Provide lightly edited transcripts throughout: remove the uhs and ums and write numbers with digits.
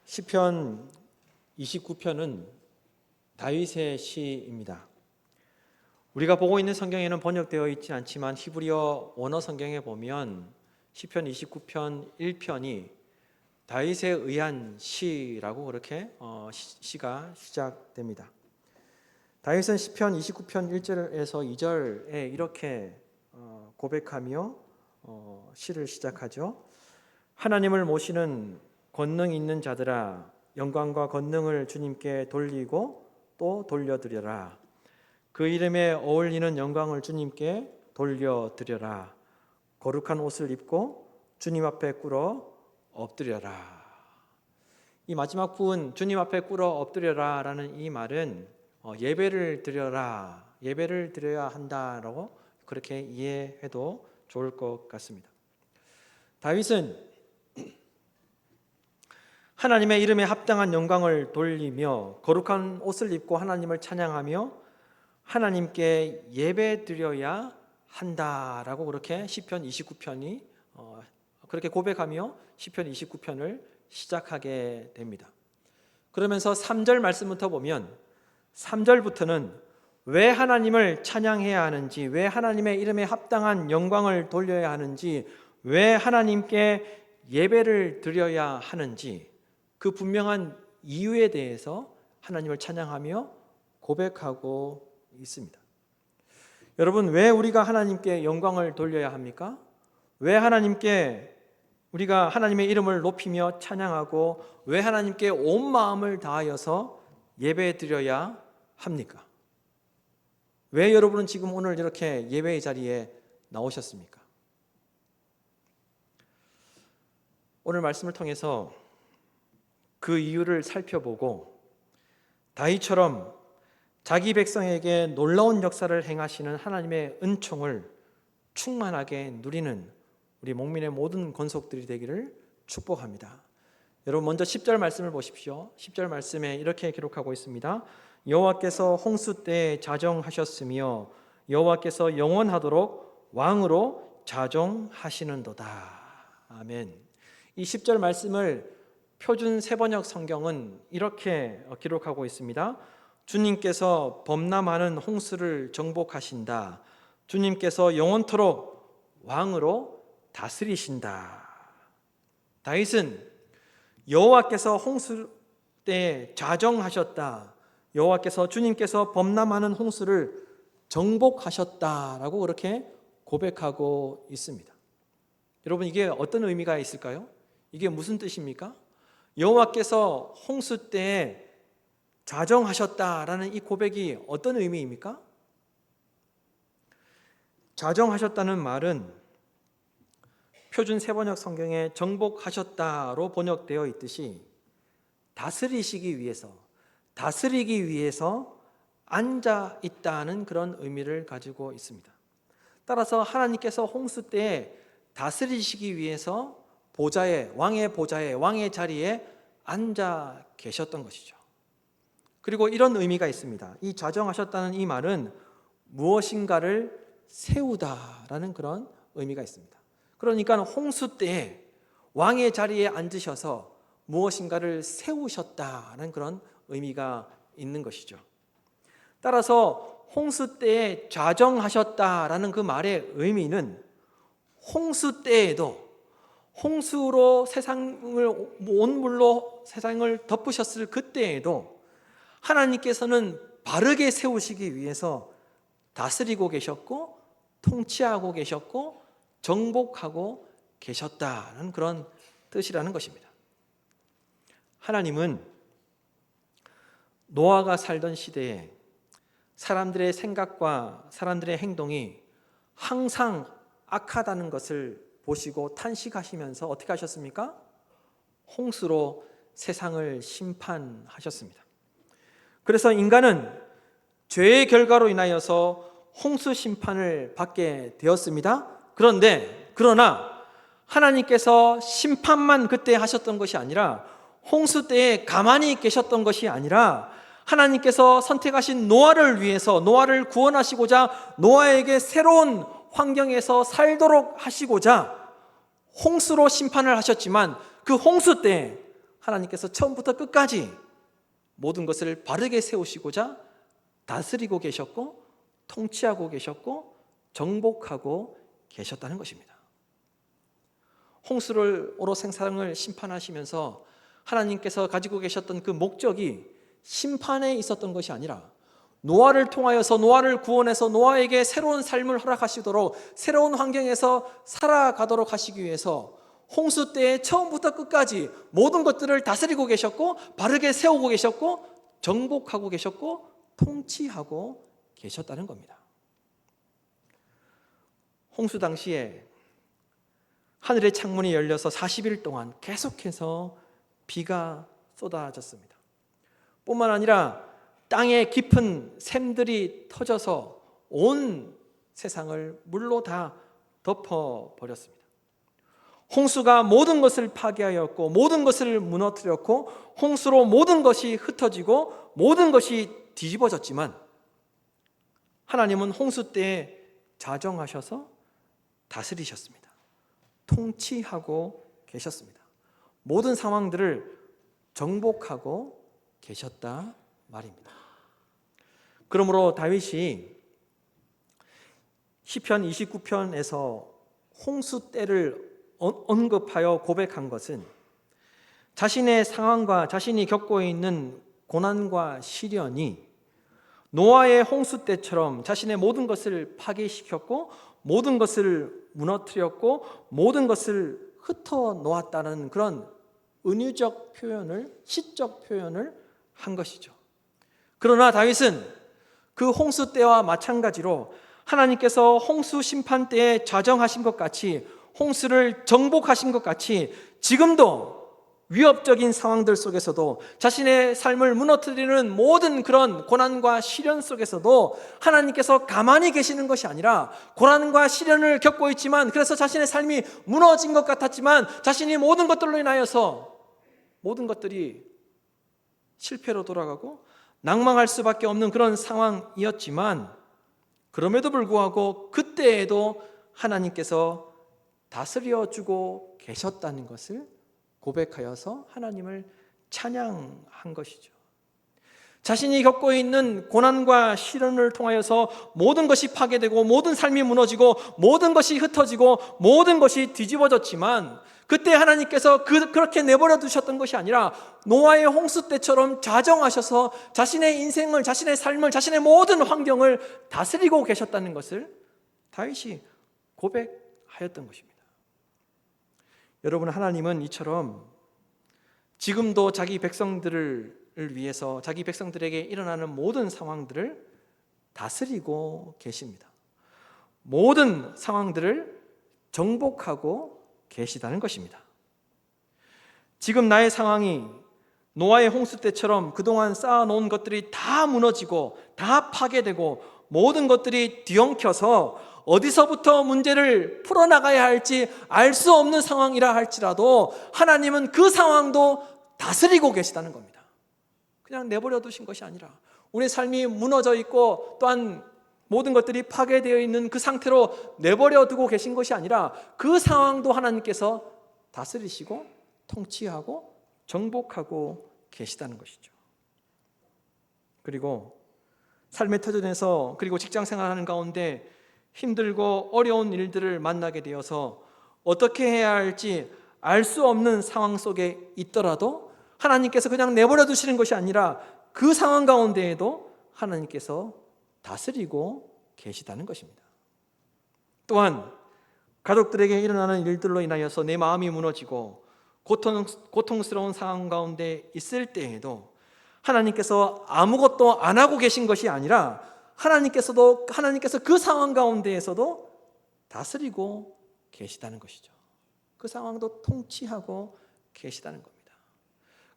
시편 29편은 다윗의 시입니다. 우리가 보고 있는 성경에는 번역되어 있지 않지만 히브리어 원어 성경에 보면 시편 29편 1편이 다윗에 의한 시라고 그렇게 시가 시작됩니다. 다윗은 시편 29편 1절에서 2절에 이렇게 고백하며 시를 시작하죠. 하나님을 모시는 권능 있는 자들아, 영광과 권능을 주님께 돌리고 또 돌려드려라. 그 이름에 어울리는 영광을 주님께 돌려드려라. 거룩한 옷을 입고 주님 앞에 꿇어 엎드려라. 이 마지막 부분 주님 앞에 꿇어 엎드려라 라는 이 말은 예배를 드려라, 예배를 드려야 한다라고 그렇게 이해해도 좋을 것 같습니다. 다윗은 하나님의 이름에 합당한 영광을 돌리며 거룩한 옷을 입고 하나님을 찬양하며 하나님께 예배드려야 한다라고 그렇게 시편 29편이 그렇게 고백하며 시편 29편을 시작하게 됩니다. 그러면서 3절 말씀부터 보면 3절부터는 왜 하나님을 찬양해야 하는지, 왜 하나님의 이름에 합당한 영광을 돌려야 하는지, 왜 하나님께 예배를 드려야 하는지 그 분명한 이유에 대해서 하나님을 찬양하며 고백하고 있습니다. 여러분, 왜 우리가 하나님께 영광을 돌려야 합니까? 왜 하나님께 우리가 하나님의 이름을 높이며 찬양하고 왜 하나님께 온 마음을 다하여서 예배 드려야 합니까? 왜 여러분은 지금 오늘 이렇게 예배의 자리에 나오셨습니까? 오늘 말씀을 통해서 그 이유를 살펴보고 다윗처럼 자기 백성에게 놀라운 역사를 행하시는 하나님의 은총을 충만하게 누리는 우리 목민의 모든 권속들이 되기를 축복합니다. 여러분, 먼저 10절 말씀을 보십시오. 10절 말씀에 이렇게 기록하고 있습니다. 여호와께서 홍수 때에 자정하셨으며 여호와께서 영원하도록 왕으로 자정하시는도다. 아멘. 이 10절 말씀을 표준 세번역 성경은 이렇게 기록하고 있습니다. 주님께서 범람하는 홍수를 정복하신다. 주님께서 영원토록 왕으로 다스리신다. 다윗은 여호와께서 홍수 때에 자정하셨다. 여호와께서 주님께서 범람하는 홍수를 정복하셨다라고 그렇게 고백하고 있습니다. 여러분, 이게 어떤 의미가 있을까요? 이게 무슨 뜻입니까? 여호와께서 홍수 때에 자정하셨다라는 이 고백이 어떤 의미입니까? 자정하셨다는 말은 표준 세번역 성경에 정복하셨다로 번역되어 있듯이 다스리기 위해서 앉아 있다는 그런 의미를 가지고 있습니다. 따라서 하나님께서 홍수 때에 다스리시기 위해서 왕의 보좌에, 왕의 자리에 앉아 계셨던 것이죠. 그리고 이런 의미가 있습니다. 이 자정하셨다는 이 말은 무엇인가를 세우다라는 그런 의미가 있습니다. 그러니까 홍수 때에 왕의 자리에 앉으셔서 무엇인가를 세우셨다는 그런 의미가 있는 것이죠. 따라서 홍수 때에 자정하셨다라는 그 말의 의미는 홍수 때에도 홍수로 온 물로 세상을 덮으셨을 그때에도 하나님께서는 바르게 세우시기 위해서 다스리고 계셨고 통치하고 계셨고 정복하고 계셨다는 그런 뜻이라는 것입니다. 하나님은 노아가 살던 시대에 사람들의 생각과 사람들의 행동이 항상 악하다는 것을 보시고 탄식하시면서 어떻게 하셨습니까? 홍수로 세상을 심판하셨습니다. 그래서 인간은 죄의 결과로 인하여서 홍수 심판을 받게 되었습니다. 그러나 하나님께서 심판만 그때 하셨던 것이 아니라 홍수 때에 가만히 계셨던 것이 아니라 하나님께서 선택하신 노아를 위해서 노아를 구원하시고자 노아에게 새로운 환경에서 살도록 하시고자 홍수로 심판을 하셨지만 그 홍수 때 하나님께서 처음부터 끝까지 모든 것을 바르게 세우시고자 다스리고 계셨고 통치하고 계셨고 정복하고 계셨다는 것입니다. 홍수로 생사를 심판하시면서 하나님께서 가지고 계셨던 그 목적이 심판에 있었던 것이 아니라 노아를 통하여서 노아를 구원해서 노아에게 새로운 삶을 허락하시도록 새로운 환경에서 살아가도록 하시기 위해서 홍수 때에 처음부터 끝까지 모든 것들을 다스리고 계셨고 바르게 세우고 계셨고 정복하고 계셨고 통치하고 계셨다는 겁니다. 홍수 당시에 하늘의 창문이 열려서 40일 동안 계속해서 비가 쏟아졌습니다. 뿐만 아니라 땅에 깊은 샘들이 터져서 온 세상을 물로 다 덮어버렸습니다. 홍수가 모든 것을 파괴하였고 모든 것을 무너뜨렸고 홍수로 모든 것이 흩어지고 모든 것이 뒤집어졌지만 하나님은 홍수 때에 자정하셔서 다스리셨습니다. 통치하고 계셨습니다. 모든 상황들을 정복하고 계셨다 말입니다. 그러므로 다윗이 시편 29편에서 홍수 때를 언급하여 고백한 것은 자신의 상황과 자신이 겪고 있는 고난과 시련이 노아의 홍수 때처럼 자신의 모든 것을 파괴시켰고 모든 것을 무너뜨렸고 모든 것을 흩어 놓았다는 그런 은유적 표현을, 시적 표현을 한 것이죠. 그러나 다윗은 그 홍수 때와 마찬가지로 하나님께서 홍수 심판 때에 자정하신 것 같이 홍수를 정복하신 것 같이 지금도 위협적인 상황들 속에서도 자신의 삶을 무너뜨리는 모든 그런 고난과 시련 속에서도 하나님께서 가만히 계시는 것이 아니라 고난과 시련을 겪고 있지만 그래서 자신의 삶이 무너진 것 같았지만 자신이 모든 것들로 인하여서 모든 것들이 실패로 돌아가고 낭망할 수밖에 없는 그런 상황이었지만 그럼에도 불구하고 그때에도 하나님께서 다스려주고 계셨다는 것을 고백하여서 하나님을 찬양한 것이죠. 자신이 겪고 있는 고난과 시련을 통하여서 모든 것이 파괴되고 모든 삶이 무너지고 모든 것이 흩어지고 모든 것이 뒤집어졌지만 그때 하나님께서 그렇게 내버려 두셨던 것이 아니라 노아의 홍수 때처럼 자정하셔서 자신의 인생을, 자신의 삶을, 자신의 모든 환경을 다스리고 계셨다는 것을 다윗이 고백하였던 것입니다. 여러분, 하나님은 이처럼 지금도 자기 백성들을 위해서 자기 백성들에게 일어나는 모든 상황들을 다스리고 계십니다. 모든 상황들을 정복하고 계시다는 것입니다. 지금 나의 상황이 노아의 홍수 때처럼 그동안 쌓아놓은 것들이 다 무너지고 다 파괴되고 모든 것들이 뒤엉켜서 어디서부터 문제를 풀어나가야 할지 알 수 없는 상황이라 할지라도 하나님은 그 상황도 다스리고 계시다는 겁니다. 그냥 내버려 두신 것이 아니라 우리의 삶이 무너져 있고 또한 모든 것들이 파괴되어 있는 그 상태로 내버려 두고 계신 것이 아니라 그 상황도 하나님께서 다스리시고 통치하고 정복하고 계시다는 것이죠. 그리고 삶의 터전에서 그리고 직장 생활하는 가운데 힘들고 어려운 일들을 만나게 되어서 어떻게 해야 할지 알 수 없는 상황 속에 있더라도 하나님께서 그냥 내버려 두시는 것이 아니라 그 상황 가운데에도 하나님께서 다스리고 계시다는 것입니다. 또한 가족들에게 일어나는 일들로 인하여서 내 마음이 무너지고 고통스러운 상황 가운데 있을 때에도 하나님께서 아무것도 안 하고 계신 것이 아니라 하나님께서 그 상황 가운데에서도 다스리고 계시다는 것이죠. 그 상황도 통치하고 계시다는 겁니다.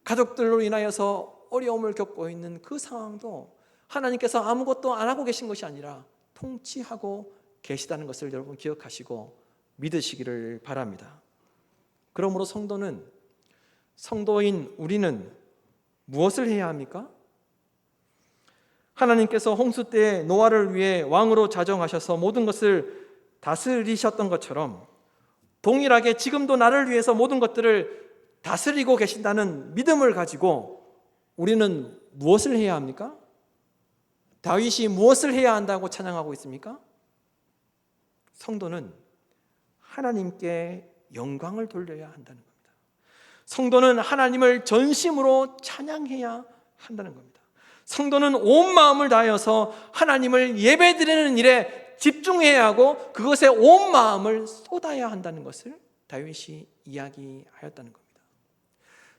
가족들로 인하여서 어려움을 겪고 있는 그 상황도 하나님께서 아무것도 안 하고 계신 것이 아니라 통치하고 계시다는 것을 여러분 기억하시고 믿으시기를 바랍니다. 그러므로 성도인 우리는 무엇을 해야 합니까? 하나님께서 홍수 때 노아를 위해 왕으로 자정하셔서 모든 것을 다스리셨던 것처럼 동일하게 지금도 나를 위해서 모든 것들을 다스리고 계신다는 믿음을 가지고 우리는 무엇을 해야 합니까? 다윗이 무엇을 해야 한다고 찬양하고 있습니까? 성도는 하나님께 영광을 돌려야 한다는 겁니다. 성도는 하나님을 전심으로 찬양해야 한다는 겁니다. 성도는 온 마음을 다하여서 하나님을 예배드리는 일에 집중해야 하고 그것에 온 마음을 쏟아야 한다는 것을 다윗이 이야기하였다는 겁니다.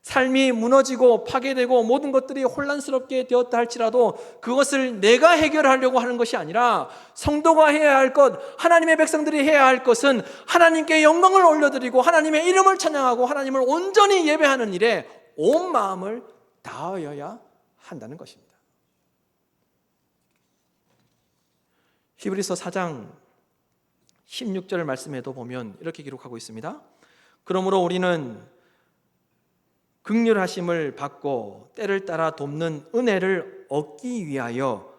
삶이 무너지고 파괴되고 모든 것들이 혼란스럽게 되었다 할지라도 그것을 내가 해결하려고 하는 것이 아니라 성도가 해야 할 것, 하나님의 백성들이 해야 할 것은 하나님께 영광을 올려드리고 하나님의 이름을 찬양하고 하나님을 온전히 예배하는 일에 온 마음을 다하여야 한다는 것입니다. 히브리서 4장 16절 말씀에도 보면 이렇게 기록하고 있습니다. 그러므로 우리는 긍휼하심을 받고 때를 따라 돕는 은혜를 얻기 위하여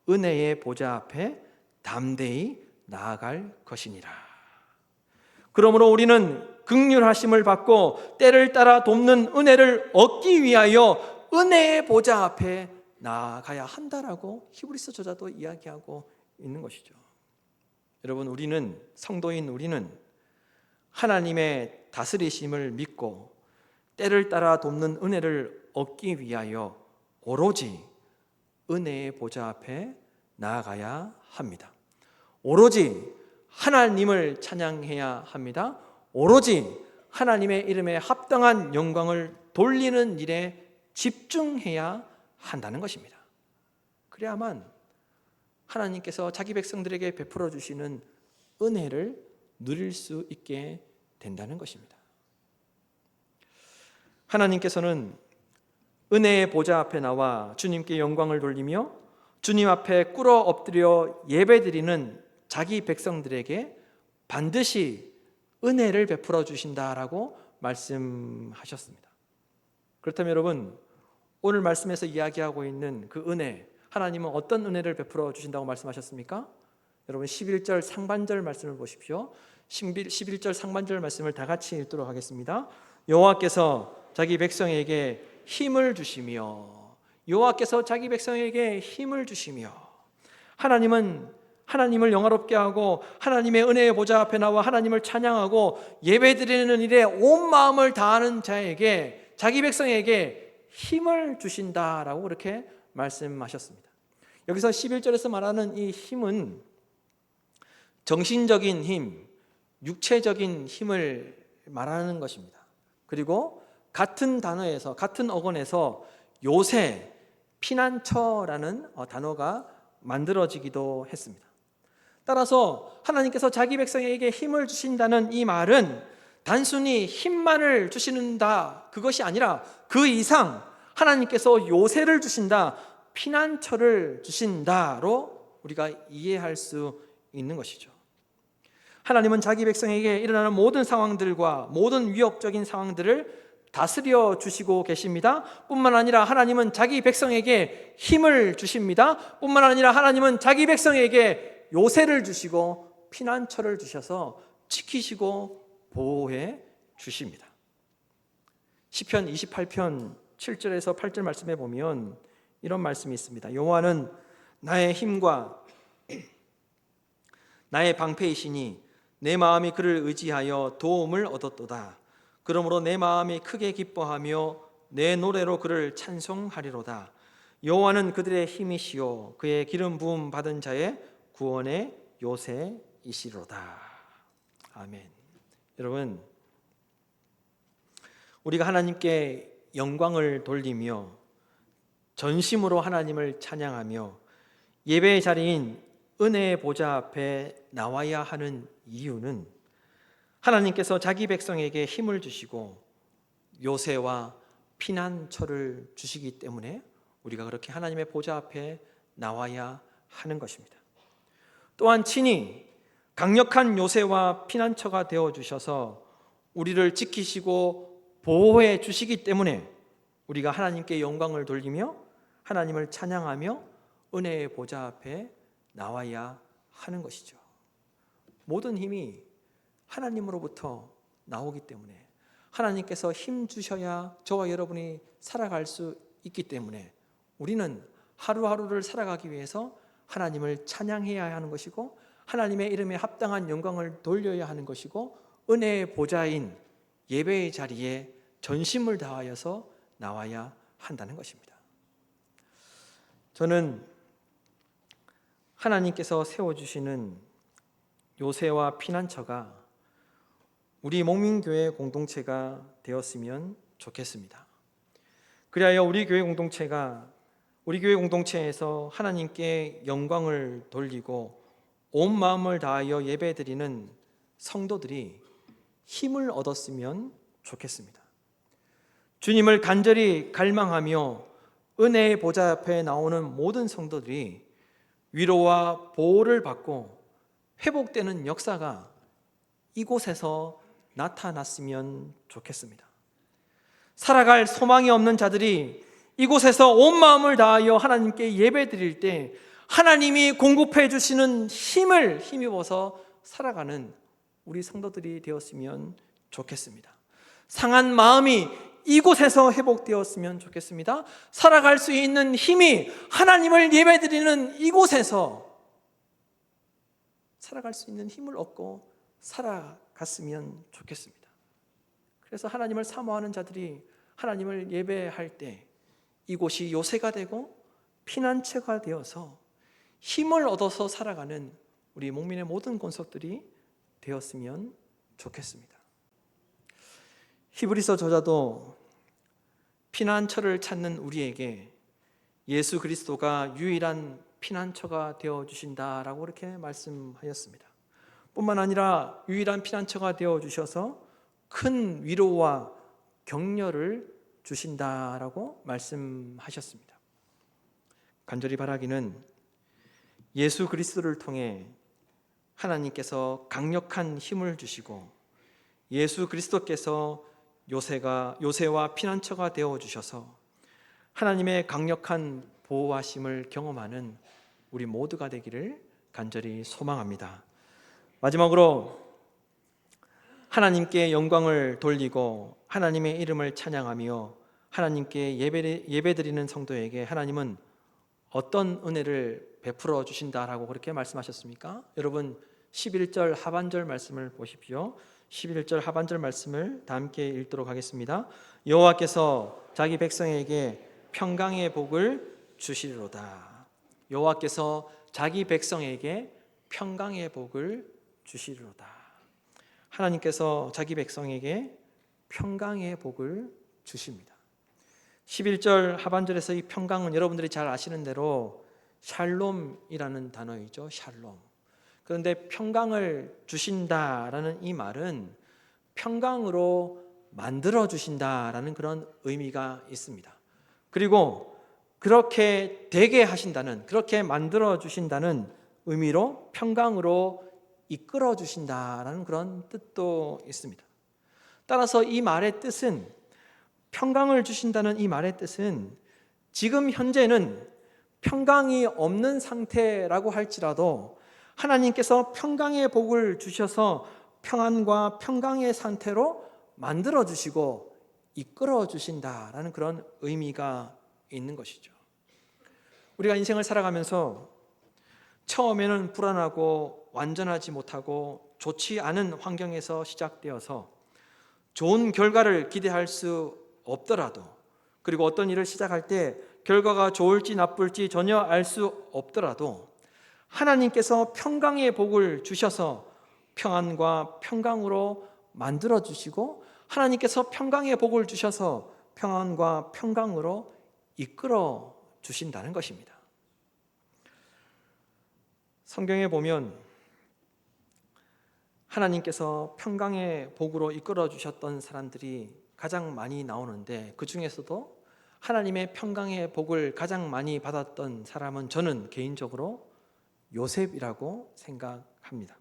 은혜의 보좌 앞에 담대히 나아갈 것이니라. 그러므로 우리는 긍휼하심을 받고 때를 따라 돕는 은혜를 얻기 위하여 은혜의 보좌 앞에 나아가야 한다라고 히브리서 저자도 이야기하고 있는 것이죠. 여러분, 우리는 성도인 우리는 하나님의 다스리심을 믿고 때를 따라 돕는 은혜를 얻기 위하여 오로지 은혜의 보좌 앞에 나아가야 합니다. 오로지 하나님을 찬양해야 합니다. 오로지 하나님의 이름에 합당한 영광을 돌리는 일에 집중해야 한다는 것입니다. 그래야만 하나님께서 자기 백성들에게 베풀어 주시는 은혜를 누릴 수 있게 된다는 것입니다. 하나님께서는 은혜의 보좌 앞에 나와 주님께 영광을 돌리며 주님 앞에 꿇어 엎드려 예배드리는 자기 백성들에게 반드시 은혜를 베풀어 주신다라고 말씀하셨습니다. 그렇다면 여러분, 오늘 말씀에서 이야기하고 있는 그 은혜, 하나님은 어떤 은혜를 베풀어 주신다고 말씀하셨습니까? 여러분 11절 상반절 말씀을 보십시오. 11절 상반절 말씀을 다 같이 읽도록 하겠습니다. 여호와께서 자기 백성에게 힘을 주시며, 여호와께서 자기 백성에게 힘을 주시며, 하나님은 하나님을 영화롭게 하고 하나님의 은혜의 보좌 앞에 나와 하나님을 찬양하고 예배드리는 일에 온 마음을 다하는 자에게, 자기 백성에게 힘을 주신다라고 그렇게 말씀하셨습니다. 여기서 11절에서 말하는 이 힘은 정신적인 힘, 육체적인 힘을 말하는 것입니다. 그리고 같은 단어에서, 같은 어원에서 요새, 피난처라는 단어가 만들어지기도 했습니다. 따라서 하나님께서 자기 백성에게 힘을 주신다는 이 말은 단순히 힘만을 주신다, 그것이 아니라 그 이상 하나님께서 요새를 주신다, 피난처를 주신다로 우리가 이해할 수 있는 것이죠. 하나님은 자기 백성에게 일어나는 모든 상황들과 모든 위협적인 상황들을 다스려 주시고 계십니다. 뿐만 아니라 하나님은 자기 백성에게 힘을 주십니다. 뿐만 아니라 하나님은 자기 백성에게 요새를 주시고 피난처를 주셔서 지키시고 보호해 주십니다. 시편 28편 7절에서 8절 말씀에 보면 이런 말씀이 있습니다. 여호와는 나의 힘과 나의 방패이시니 내 마음이 그를 의지하여 도움을 얻었도다. 그러므로 내 마음이 크게 기뻐하며 내 노래로 그를 찬송하리로다. 여호와는 그들의 힘이시요 그의 기름 부음 받은 자의 구원의 요새이시로다. 아멘. 여러분, 우리가 하나님께 영광을 돌리며 전심으로 하나님을 찬양하며 예배의 자리인 은혜의 보좌 앞에 나와야 하는 이유는 하나님께서 자기 백성에게 힘을 주시고 요새와 피난처를 주시기 때문에 우리가 그렇게 하나님의 보좌 앞에 나와야 하는 것입니다. 또한 친히 강력한 요새와 피난처가 되어 주셔서 우리를 지키시고 보호해 주시기 때문에 우리가 하나님께 영광을 돌리며 하나님을 찬양하며 은혜의 보좌 앞에 나와야 하는 것이죠. 모든 힘이 하나님으로부터 나오기 때문에, 하나님께서 힘 주셔야 저와 여러분이 살아갈 수 있기 때문에 우리는 하루하루를 살아가기 위해서 하나님을 찬양해야 하는 것이고 하나님의 이름에 합당한 영광을 돌려야 하는 것이고 은혜의 보좌인 예배의 자리에 전심을 다하여서 나와야 한다는 것입니다. 저는 하나님께서 세워주시는 요새와 피난처가 우리 목민교회 공동체가 되었으면 좋겠습니다. 그리하여 우리 교회 공동체에서 하나님께 영광을 돌리고 온 마음을 다하여 예배드리는 성도들이 힘을 얻었으면 좋겠습니다. 주님을 간절히 갈망하며 은혜의 보좌 앞에 나오는 모든 성도들이 위로와 보호를 받고 회복되는 역사가 이곳에서 나타났으면 좋겠습니다. 살아갈 소망이 없는 자들이 이곳에서 온 마음을 다하여 하나님께 예배드릴 때 하나님이 공급해 주시는 힘을 힘입어서 살아가는 우리 성도들이 되었으면 좋겠습니다. 상한 마음이 이곳에서 회복되었으면 좋겠습니다. 살아갈 수 있는 힘이 하나님을 예배드리는 이곳에서 살아갈 수 있는 힘을 얻고 살아갔으면 좋겠습니다. 그래서 하나님을 사모하는 자들이 하나님을 예배할 때 이곳이 요새가 되고 피난처가 되어서 힘을 얻어서 살아가는 우리 목민의 모든 권속들이 되었으면 좋겠습니다. 히브리서 저자도 피난처를 찾는 우리에게 예수 그리스도가 유일한 피난처가 되어주신다라고 그렇게 말씀하였습니다. 뿐만 아니라 유일한 피난처가 되어주셔서 큰 위로와 격려를 주신다라고 말씀하셨습니다. 간절히 바라기는 예수 그리스도를 통해 하나님께서 강력한 힘을 주시고 예수 그리스도께서 요새와 피난처가 되어주셔서 하나님의 강력한 보호하심을 경험하는 우리 모두가 되기를 간절히 소망합니다. 마지막으로 하나님께 영광을 돌리고 하나님의 이름을 찬양하며 하나님께 예배드리는 성도에게 하나님은 어떤 은혜를 베풀어 주신다라고 그렇게 말씀하셨습니까? 여러분 11절 하반절 말씀을 보십시오. 11절 하반절 말씀을 다 함께 읽도록 하겠습니다. 여호와께서 자기 백성에게 평강의 복을 주시리로다. 여호와께서 자기 백성에게 평강의 복을 주시리로다. 하나님께서 자기 백성에게 평강의 복을 주십니다. 11절 하반절에서 이 평강은 여러분들이 잘 아시는 대로 샬롬이라는 단어이죠. 샬롬. 그런데 평강을 주신다라는 이 말은 평강으로 만들어 주신다라는 그런 의미가 있습니다. 그리고 그렇게 되게 하신다는, 그렇게 만들어 주신다는 의미로 평강으로 이끌어 주신다라는 그런 뜻도 있습니다. 따라서 이 말의 뜻은, 평강을 주신다는 이 말의 뜻은 지금 현재는 평강이 없는 상태라고 할지라도 하나님께서 평강의 복을 주셔서 평안과 평강의 상태로 만들어 주시고 이끌어 주신다라는 그런 의미가 있는 것이죠. 우리가 인생을 살아가면서 처음에는 불안하고 완전하지 못하고 좋지 않은 환경에서 시작되어서 좋은 결과를 기대할 수 없더라도, 그리고 어떤 일을 시작할 때 결과가 좋을지 나쁠지 전혀 알 수 없더라도 하나님께서 평강의 복을 주셔서 평안과 평강으로 만들어 주시고 하나님께서 평강의 복을 주셔서 평안과 평강으로 이끌어 주신다는 것입니다. 성경에 보면 하나님께서 평강의 복으로 이끌어 주셨던 사람들이 가장 많이 나오는데, 그 중에서도 하나님의 평강의 복을 가장 많이 받았던 사람은 저는 개인적으로 요셉이라고 생각합니다.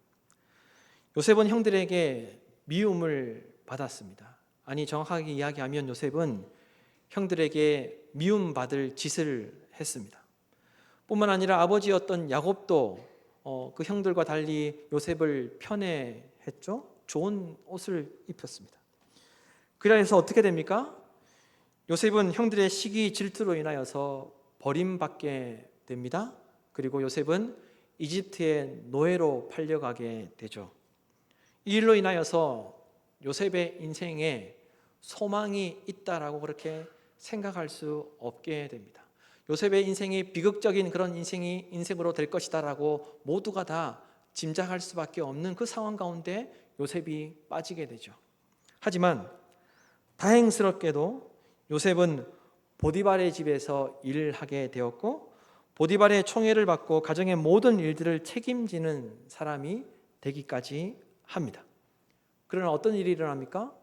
요셉은 형들에게 미움을 받았습니다. 아니, 정확하게 이야기하면 요셉은 형들에게 미움받을 짓을 했습니다. 뿐만 아니라 아버지였던 야곱도 그 형들과 달리 요셉을 편애했죠. 좋은 옷을 입혔습니다. 그래서 어떻게 됩니까? 요셉은 형들의 시기 질투로 인하여서 버림받게 됩니다. 그리고 요셉은 이집트의 노예로 팔려가게 되죠. 이 일로 인하여서 요셉의 인생에 소망이 있다라고 그렇게 생각할 수 없게 됩니다. 요셉의 인생이 비극적인 그런 인생으로 될 것이다라고 모두가 다 짐작할 수밖에 없는 그 상황 가운데 요셉이 빠지게 되죠. 하지만 다행스럽게도 요셉은 보디발의 집에서 일을 하게 되었고, 보디발의 총애를 받고 가정의 모든 일들을 책임지는 사람이 되기까지 합니다. 그러나 어떤 일이 일어납니까?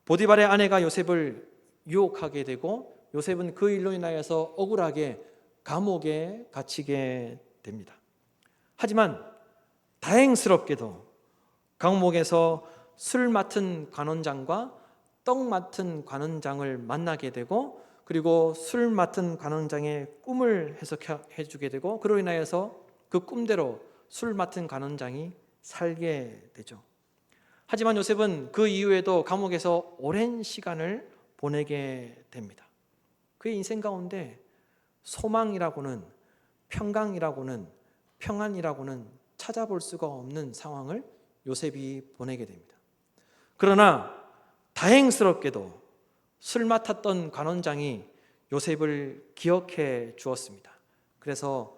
보디발의 아내가 요셉을 유혹하게 되고, 요셉은 그 일로 인하여서 억울하게 감옥에 갇히게 됩니다. 하지만 다행스럽게도 감옥에서 술 맡은 관원장과 떡 맡은 관원장을 만나게 되고, 그리고 술 맡은 관원장의 꿈을 해석해 주게 되고, 그로 인하여서 그 꿈대로 술 맡은 관원장이 살게 되죠. 하지만 요셉은 그 이후에도 감옥에서 오랜 시간을 보내게 됩니다. 그의 인생 가운데 소망이라고는, 평강이라고는, 평안이라고는 찾아볼 수가 없는 상황을 요셉이 보내게 됩니다. 그러나 다행스럽게도 술 맡았던 관원장이 요셉을 기억해 주었습니다. 그래서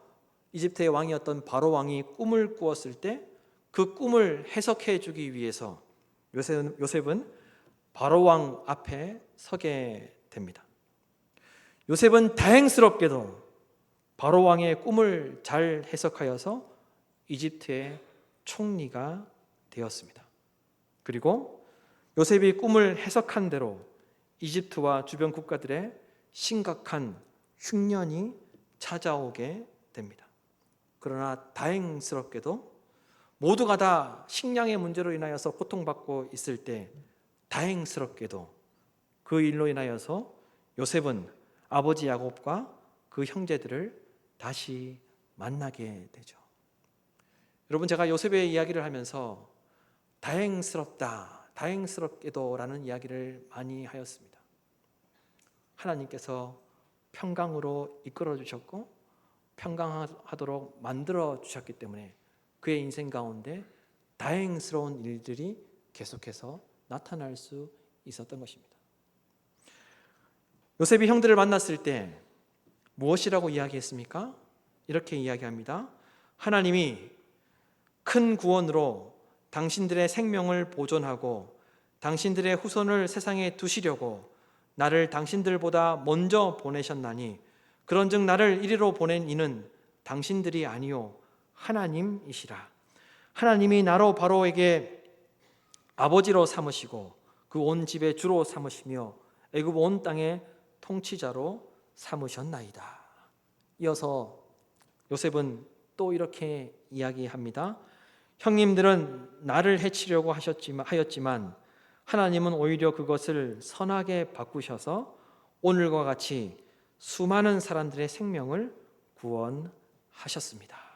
이집트의 왕이었던 바로 왕이 꿈을 꾸었을 때 그 꿈을 해석해 주기 위해서 요셉은 바로 왕 앞에 서게 됩니다. 요셉은 다행스럽게도 바로 왕의 꿈을 잘 해석하여서 이집트의 총리가 되었습니다. 그리고 요셉이 꿈을 해석한 대로 이집트와 주변 국가들의 심각한 흉년이 찾아오게 됩니다. 그러나 다행스럽게도 모두가 다 식량의 문제로 인하여서 고통받고 있을 때 다행스럽게도 그 일로 인하여서 요셉은 아버지 야곱과 그 형제들을 다시 만나게 되죠. 여러분, 제가 요셉의 이야기를 하면서 다행스럽다, 다행스럽게도 라는 이야기를 많이 하였습니다. 하나님께서 평강으로 이끌어 주셨고 평강하도록 만들어 주셨기 때문에 그의 인생 가운데 다행스러운 일들이 계속해서 나타날 수 있었던 것입니다. 요셉이 형들을 만났을 때 무엇이라고 이야기했습니까? 이렇게 이야기합니다. 하나님이 큰 구원으로 당신들의 생명을 보존하고 당신들의 후손을 세상에 두시려고 나를 당신들보다 먼저 보내셨나니 그런즉 나를 이리로 보낸 이는 당신들이 아니요 하나님이시라. 하나님이 나로 바로에게 아버지로 삼으시고 그 온 집의 주로 삼으시며 애굽 온 땅의 통치자로 삼으셨나이다. 이어서 요셉은 또 이렇게 이야기합니다. 형님들은 나를 해치려고 하였지만 하나님은 오히려 그것을 선하게 바꾸셔서 오늘과 같이 수많은 사람들의 생명을 구원하셨습니다.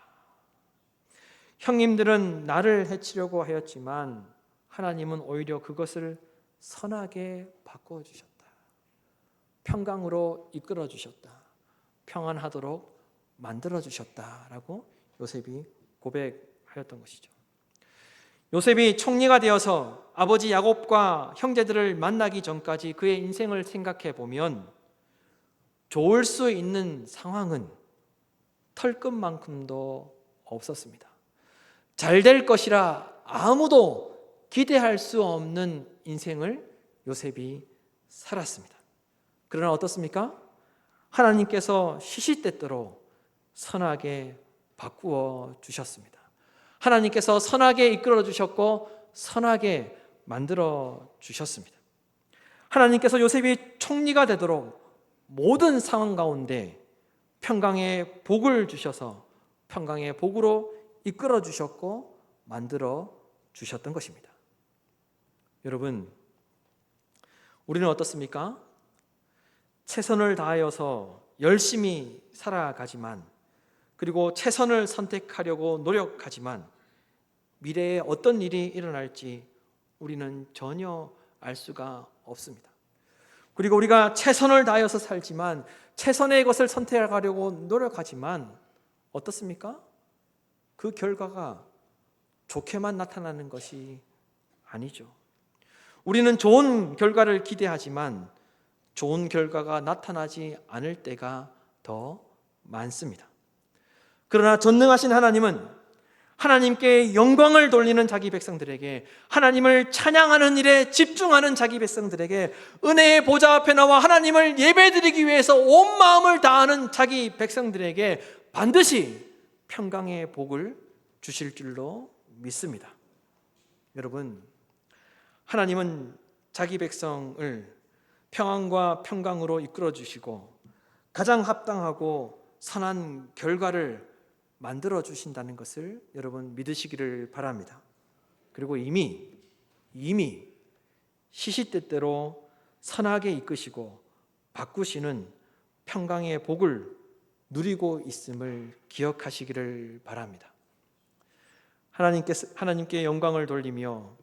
형님들은 나를 해치려고 하였지만 하나님은 오히려 그것을 선하게 바꿔주셨다. 평강으로 이끌어주셨다. 평안하도록 만들어주셨다라고 요셉이 고백하였던 것이죠. 요셉이 총리가 되어서 아버지 야곱과 형제들을 만나기 전까지 그의 인생을 생각해 보면 좋을 수 있는 상황은 털끝만큼도 없었습니다. 잘 될 것이라 아무도 기대할 수 없는 인생을 요셉이 살았습니다. 그러나 어떻습니까? 하나님께서 시시때때로 선하게 바꾸어 주셨습니다. 하나님께서 선하게 이끌어 주셨고 선하게 만들어 주셨습니다. 하나님께서 요셉이 총리가 되도록 모든 상황 가운데 평강의 복을 주셔서 평강의 복으로 이끌어 주셨고 만들어 주셨던 것입니다. 여러분, 우리는 어떻습니까? 최선을 다하여서 열심히 살아가지만, 그리고 최선을 선택하려고 노력하지만 미래에 어떤 일이 일어날지 우리는 전혀 알 수가 없습니다. 그리고 우리가 최선을 다하여서 살지만 최선의 것을 선택하려고 노력하지만 어떻습니까? 그 결과가 좋게만 나타나는 것이 아니죠. 우리는 좋은 결과를 기대하지만 좋은 결과가 나타나지 않을 때가 더 많습니다. 그러나 전능하신 하나님은 하나님께 영광을 돌리는 자기 백성들에게, 하나님을 찬양하는 일에 집중하는 자기 백성들에게, 은혜의 보좌 앞에 나와 하나님을 예배드리기 위해서 온 마음을 다하는 자기 백성들에게 반드시 평강의 복을 주실 줄로 믿습니다. 여러분, 하나님은 자기 백성을 평안과 평강으로 이끌어 주시고 가장 합당하고 선한 결과를 만들어 주신다는 것을 여러분 믿으시기를 바랍니다. 그리고 이미 시시때때로 선하게 이끄시고 바꾸시는 평강의 복을 누리고 있음을 기억하시기를 바랍니다. 하나님께 영광을 돌리며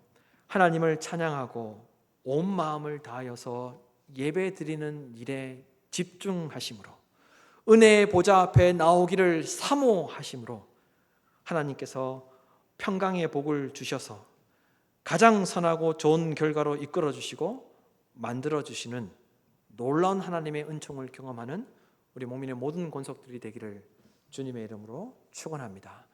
하나님을 찬양하고 온 마음을 다하여서 예배드리는 일에 집중하심으로, 은혜의 보좌 앞에 나오기를 사모하심으로 하나님께서 평강의 복을 주셔서 가장 선하고 좋은 결과로 이끌어 주시고 만들어 주시는 놀라운 하나님의 은총을 경험하는 우리 목민의 모든 권속들이 되기를 주님의 이름으로 축원합니다.